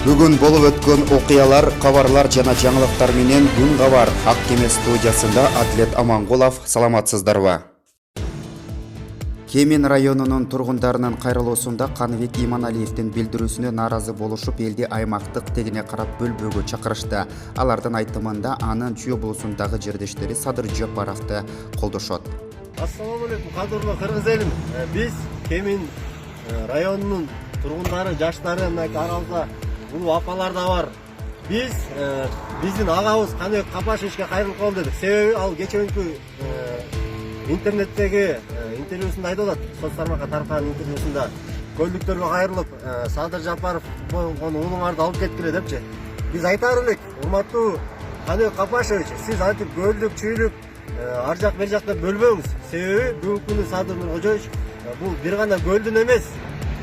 Бүгін болып өткен окуялар, кабарлар жана жаңылыктар менен Күн кабар Ак кеме студиясында Атлет Аманкулов. Саламатсыздарбы? Кемин районунун тургундарынын кайрылуусунда Каныбек Иманалиевдин билдирүүсүнө нааразы болушуп, элди аймактык тегине карап бөлбөөгө чакырышты. Алардын айтымында анын Чүй облусундагы жердештери Садыр Жапаровду колдошот. Ассаламу алейкум, кадырлуу кыргыз элим. Биз Кемин районунун тургундары, жаштары, аралда бул апалар да бар. Биздин агабыз Каныбек Капашевичке кайрылып калды дедик. Себеби ал кечеөнкү интернеттеги интервьюсунда айтып атат, соц тармакка таркан интервьюсунда көлдүктөргө кайрылып, Садыр Жапаров болгон уулуңарды алып кеткиле депчи. Биз айтаар элек, урматтуу Каныбек Капашевич, сиз антип көлдүк, чүйлүк, ар жак бер жакта бөлбөңүз. Себеби бүгүнкү күнү Садыр Кожоевич бул бир гана көлдүн эмес,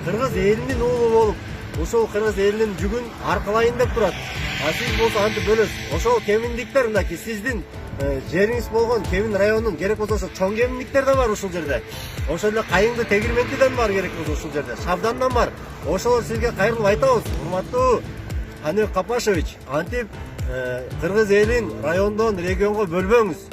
кыргыз элинин уулу болуп, ошол кыргыз элинин жүгүн аркалайын деп турат. А сиз болсо антип бөлөсүз. Ошол кеминдиктер мынакей сиздин жериңиз болгон Кемин районунун керек болсо чоң кеминдиктер да бар ушул жерде. Ошол эле Кайыңды тегирментиден бар керек болсо ушул жерде. Шабдандан бар. Ошолор сизге кайрылып айтабыз. Урматтуу Каныбек Капашевич, антип кыргыз элин райондон регионго бөлбөңүз.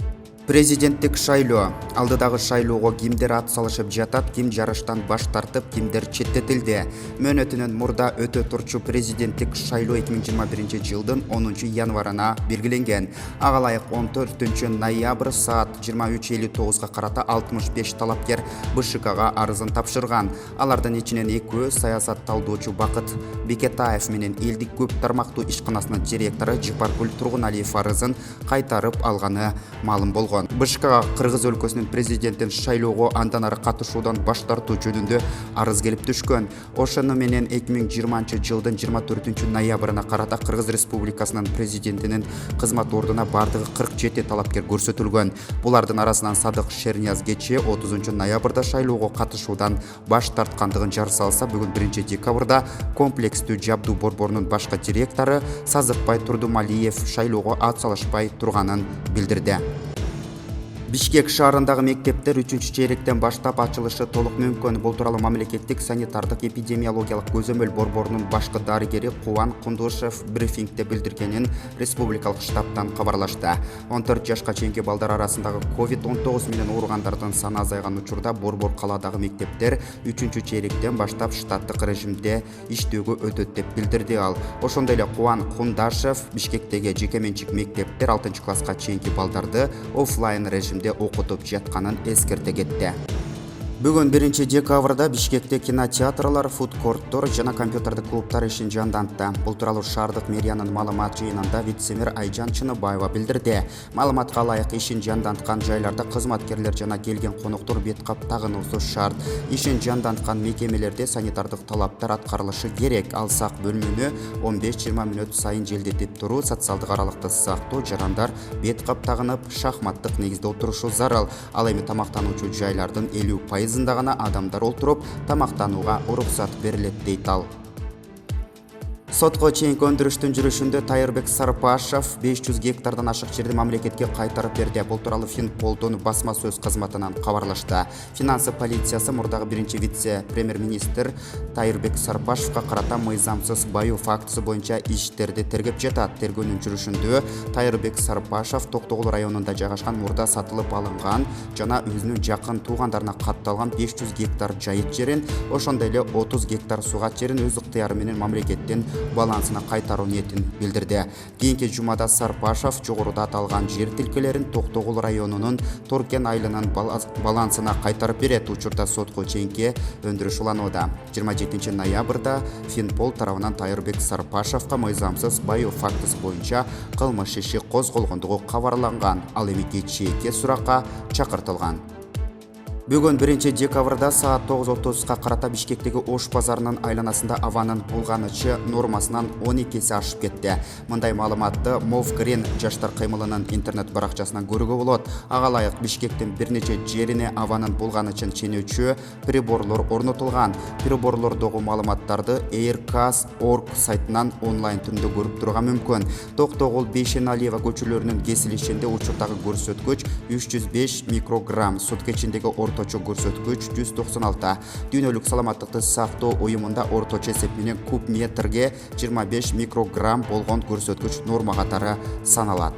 Президенттик шайлоо. Алдыдагы шайлоого кимдер ат салышып жатат, ким жарыштан баш тартып, кимдер четтетилди. Мөөнөтүнөн мурда өтө турчу президенттик шайлоо 2021 жылдын 10 январына белгиленген. Ага ылайык 14 ноябрь саат 23:59 карата 65 талапкер БШКга арызын тапшырган. Алардын ичинен экөө саясат талдоочу Бакыт Бекетаев менен элдик көп тармактуу ишканасынын директору Жапаркүл Тургуналиев арызын кайтарып алганы маалым болгон. БШКга Кыргыз өлкөсүнүн президенттин шайлоого андан ары катышуудан баш тартуу жөнүндө арыз келип түшкөн. Ошону менен 2020 жылдын 24 ноябрына карата Кыргыз Республикасынын президентинин кызмат ордуна бардыгы 47 талапкер көрсөтүлгөн. Булардын арасынан Садык Шернияз кечээ 30 ноябрда шайлоого катышуудан баш тарткандыгын жар салса, бүгүн 1 декабрда комплекстүү жабдуу борборунун башкы директору Сазыкбай Турдумалиев шайлоого ат салышпай турганын билдирди. Бишкек шаарындагы мектептер 3-чейректен баштап ачылышы толук мүмкүн. Бул тууралуу мамлекеттик санитардык эпидемиологиялык көзөмөл борборунун башкы дарыгери Кубан Кундушев брифингде билдиргенин республикалык штабтан кабарлашты. 14 жашка чейинки балдар арасындагы COVID-19 менен ооругандардын саны азайган учурда борбор калаадагы мектептер 3-чейректен баштап штаттык режимде иштөөгө өтөт деп билдирди ал. Ошондой эле Кубан Кундашев Бишкектеги жеке менчик мектептер 6 класска чейинки балдарды оффлайн режимде окутуп жатканын эскерте кетти. Бүгүн 1 декабрда Бишкекте кинотеатрлар, фудкорттор жана компьютердик клубтар ишин жандантты. Бул тууралуу шаардык мэриянын маалымат жыйынында вице-мэр Айжан Чыныбаева билдирди. Маалыматка ылайык ишин жанданткан жайларда кызматкерлер жана келген коноктор бет кап тагынуусу шарт. Ишин жанданткан мекемелерде санитардык талаптар аткарылышы керек. Ал сак бөлмөнү 15-20 мүнөт сайын желдетип туруу, социалдык аралыкты сактоо, жарандар бет кап тагынып шахматтык негизде отурушу зарыл. Ал эми тамактануучу жайлардын 50% гана адамдар олтуруп тамактанууга уруксат берилет дейт ал. Сотко чейинки өндүрүштүн жүрүшүндө Тайырбек Сарпашев 500 гектардан ашык жерди мамлекетке кайтарып берди. Бул тууралуу Финполдун басма сөз кызматынан кабарлашты. Финансы полициясы мурдагы биринчи вице-премьер-министр Тайырбек Сарпашевга карата мыйзамсыз баю фактысы боюнча иштерди тергеп жатат. Тергөөнүн жүрүшүндө Тайырбек Сарпашев Токтогул районунда жайгашкан мурда сатылып алынган жана өзүнүн жакын туугандарына катталган 500 гектар жайыт жерин, ошондой эле 30 гектар сугат жерин өз ыктыяры менен мамлекеттин балансына кайтаруу ниетин билдирди. Кийинки жумада Сарпашев жогоруда аталган жер тилкелерин Токтогул районунун Торкен айылынын балансына кайтарып берет. Учурда сотко чейинки өндүрүш уланууда. 27 ноябрда Финпол тарабынан Тайырбек Сарпашевга мыйзамсыз баю фактысы боюнча кылмыш иши козголгондугу кабарланган. Ал эми кечээки суракка чакыртылган. Бүгүн 1 декабрда саат 9:30 карата Бишкектеги Ош базарынын айланасында абанын булганычы нормасынан 12 эсе ашып кетти. Мындай маалыматты Мов Green жаштар кыймылынын интернет баракчасынан көрүүгө болот. Ага ылайык Бишкектин бир нече жерине абанын булганычын ченөөчү приборлор орнотулган. Приборлордогу маалыматтарды aircas.org сайтынан онлайн түрүндө көрүп турууга мүмкүн. Токтогул Бейшеналиева көчөлөрүнүн кесилишинде учурдагы көрсөткүч 305 микрограмм, сут кечиндеги орточо көрсөткүч 196. Дүйнөлүк саламаттыкты сактоо уюмунда орточо эсеп менен куб метрге 25 микрограмм болгон көрсөткүч норма катары саналат.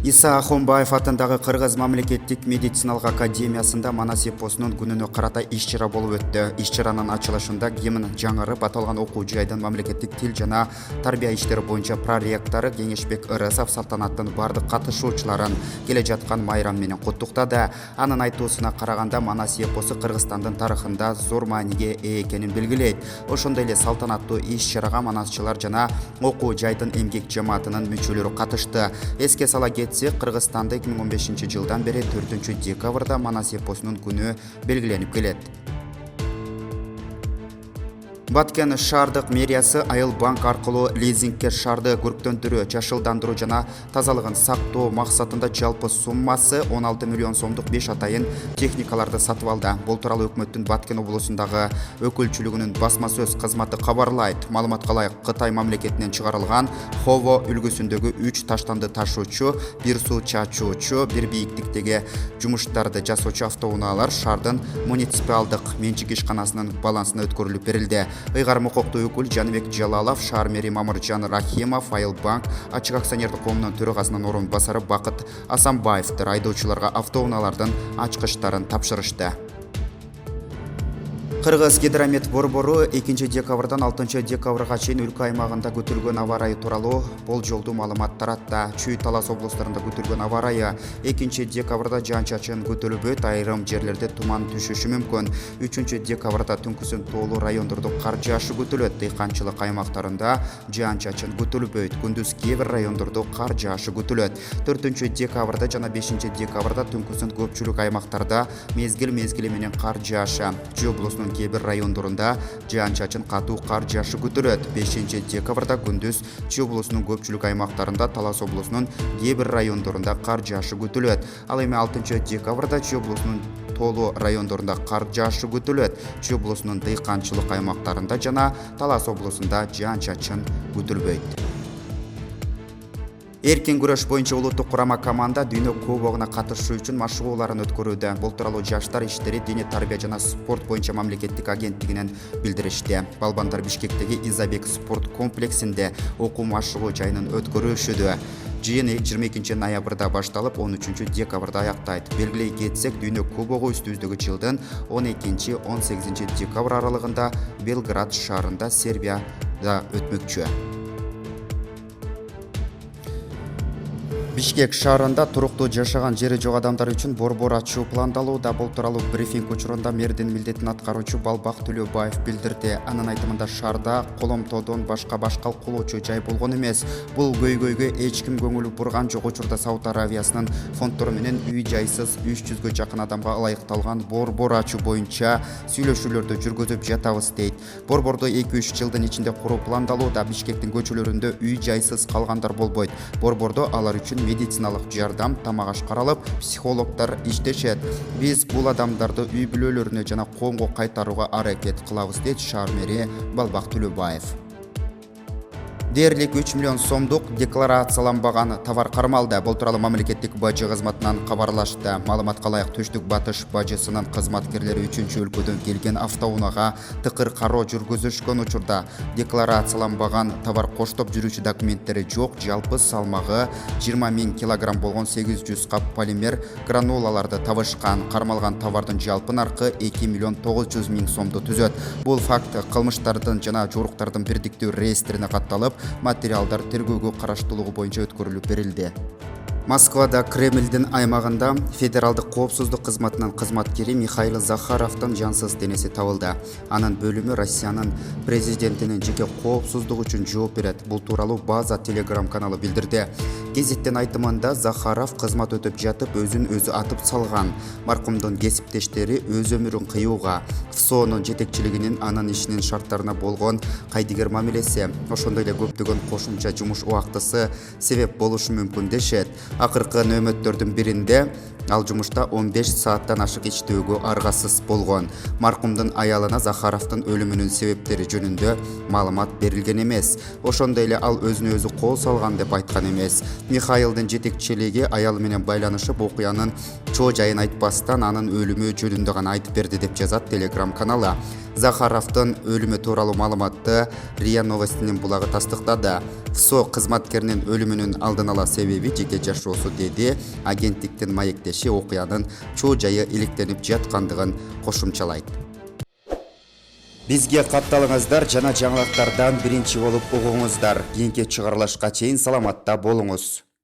Иса Ахунбаев атындагы Кыргыз мамлекеттик медициналык академиясында Манас эпосунун күнүнө карата иш-чара болуп өттү. Иш-чаранын ачылышында гимн жаңырып аталган окуу жайдын мамлекеттик тил жана тарбия иштери боюнча проректору Кеңешбек Ырысов салтанаттын бардык катышуучуларын келе жаткан майрам менен куттуктады. Анын айтуусуна караганда Манас эпосу Кыргызстандын тарыхында зор мааниге ээ экенин белгилейт. Ошондой эле салтанаттуу иш-чарага манасчылар жана окуу жайдын эмгек жамаатынын мүчөлөрү катышты. Эске сала Кыргызстанда 2015 жылдан бери 4 декабрда Манас эпосунун күнү белгиленип келет. Баткен шаардык мэриясы Айыл банк аркылуу лизингке шаарды көрктөндүрүү, жашылдандыруу жана тазалыгын сактоо максатында жалпы суммасы 16 миллион сомдук 5 атайын техникаларды сатып алды. Бул тууралуу өкмөттүн Баткен облусундагы өкүлчүлүгүнүн басма сөз кызматы кабарлайт. Маалыматка ылайык, Кытай мамлекетинен чыгарылган Хово үлгүсүндөгү 3 таштанды ташуучу, 1 суу чачуучу, 1 бийиктиктеги жумуштарды жасоочу автоунаалар шаардын муниципалдык менчик ишканасынын балансына өткөрүлүп берилди. Ыйгарым укуктуу өкүл Жаныбек Жалалов, шаар мэри Мамыржан Рахимов, Айыл банк ачык акционердик коомунун төрагасынын орун басары Бакыт Асанбаевдер айдоочуларга автоунаалардын ачкычтарын тапшырышты. Кыргыз гидромет борбору 2 декабрдан 6 декабрга чейин өлкө аймагында күтүлгөн аба ырайы тууралуу болжолдуу маалымат таратты. Чүй, Талас облустарында күтүлгөн аба ырайы 2 декабрда жаан-чачын күтүлбөйт, айрым жерлерде туман түшүшү мүмкүн. 3 декабрда түнкүсүн тоолуу райондордо кар жаашы күтүлөт. Дыйканчылык аймактарында жаан-чачын күтүлбөйт, күндүз кээ бир райондордо кар жаашы күтүлөт. 4 декабрда жана 5 декабрда түнкүсүн көпчүлүк аймактарда мезгил менен кар жаашы. Чүй облусунун кээ бир райондорунда жаан-чачын катуу кар жаашы күтүлөт. 5 декабрда күндүз Чүй облусунун көпчүлүк аймактарында, Талас облусунун кээ бир райондорунда кар жаашы күтүлөт. Ал эми 6 декабрда Чүй облусунун тоолуу райондорунда кар жаашы күтүлөт. Чүй облусунун дыйканчылык аймактарында жана Талас облусунда жаан-чачын күтүлбөйт. Эркин күрөш боюнча улуттук курама команда дүйнө кубогуна катышуу үчүн машыгууларын өткөрүүдө. Бул тууралуу Жаштар иштери, диний тарбия жана спорт боюнча мамлекеттик агенттигинен билдиришти. Балбандар Бишкектеги Изабек спорт комплексинде окуу машыгуу жайынын өткөрүшүдө. Жыйын 22 ноябрда башталып 13 декабрда аяктайт. Белгилей кетсек, дүйнө кубогу үстүбүздөгү жылдын 12-18 декабрь аралыгында Белград шаарында Сербияда өтмөкчү. Бишкек шаарында туруктуу жашаган жери жок адамдар үчүн борбор ачуу пландалууда. Бул тууралуу брифинг учурунда мэрдин милдетин аткаруучу Балбак Төлөбаев билдирди. Анын айтымында шаарда коломтоодон башка баш калкулоочу жай болгон эмес. Бул көйгөйгө эч ким көңүл бурган жок. Учурда Сауд Аравиясынын фонддору менен үй жайсыз 300гө жакын адамга ылайыкталган борбор ачуу боюнча сүйлөшүүлөрдү жүргүзүп жатабыз дейт. Борборду 2-3 жылдын ичинде куруу пландалууда. Бишкектин көчөлөрүндө үй жайсыз калгандар болбойт. Борбордо алар үчүн медициналык жардам, тамак аш каралып, психологдор иштешет. Биз бул адамдарды үй бүлөлөрүнө жана коомго кайтарууга аракет кылабыз дейт шаар мэри Балбак Төлөбаев. Дээрлик 3 миллион сомдук декларацияланбаган товар кармалды. Бул тууралуу мамлекеттик бажы кызматынан кабарлашты. Маалыматка ылайык, Түштүк Батыш бажысынын кызматкерлери 3-өлкөдөн келген автоунага тыкыр кароо жүргүзүшкөн учурда декларацияланбаган товар коштоп жүрүүчү документтери жок, жалпы салмагы 20 000 килограмм болгон 800 кап полимер гранулаларды табышкан. Кармалган товардын жалпы наркы 2 миллион 900 000 сомду түзөт. Бул факт кылмыштардын жана жоруктардын бирдиктүү реестрине катталып, материалдар тергөөгө караштуулугу боюнча өткөрүлүп берилди. Москвада Кремльдин аймагында федералдык коопсуздук кызматынын кызматкери Михаил Захаровдун жансыз денеси табылды. Анын бөлүмү Россиянын президентинин жеке коопсуздугу үчүн жооп берет. Бул тууралуу База Телеграм каналы билдирди. Гезиттин айтымында Захаров кызмат өтүп жатып өзүн өзү атып салган. Маркумдун кесиптештери өз өмүрүн кыюуга, ФСОнун жетекчилигинин анын ишинин шарттарына болгон кайдыгер мамилеси, ошондой эле көптөгөн кошумча жумуш убактысы себеп болушу мүмкүн дешет. Акыркы нөөмөттөрдүн биринде Ал жумушта 15 сааттан ашык иштөөгө аргасыз болгон. Маркумдун аялына Захаровдун өлүмүнүн себептери жөнүндө маалымат берилген эмес. Ошондой эле ал өзүнө өзү кол салган деп айткан эмес. Михаилдин жетекчилиги аялы менен байланышып, окуянын чоо жайын айтпастан анын өлүмү жөнүндө гана айтып берди деп жазат Telegram каналы. Захаровдун өлүмү тууралуу маалыматты РИА Новостинин булагы тастыктады. ФСО кызматкеринин өлүмүнүн алдын ала себеби жеке жашоосу деди. Агенттиктин маектеши окуянын чоо жайы иликтенип жаткандыгын кошумчалайт. Бизге катталыңыздар, жана жаңылыктардан биринчи болуп угуңуздар. Кийинки чыгарылышка чейин саламатта болуңуз.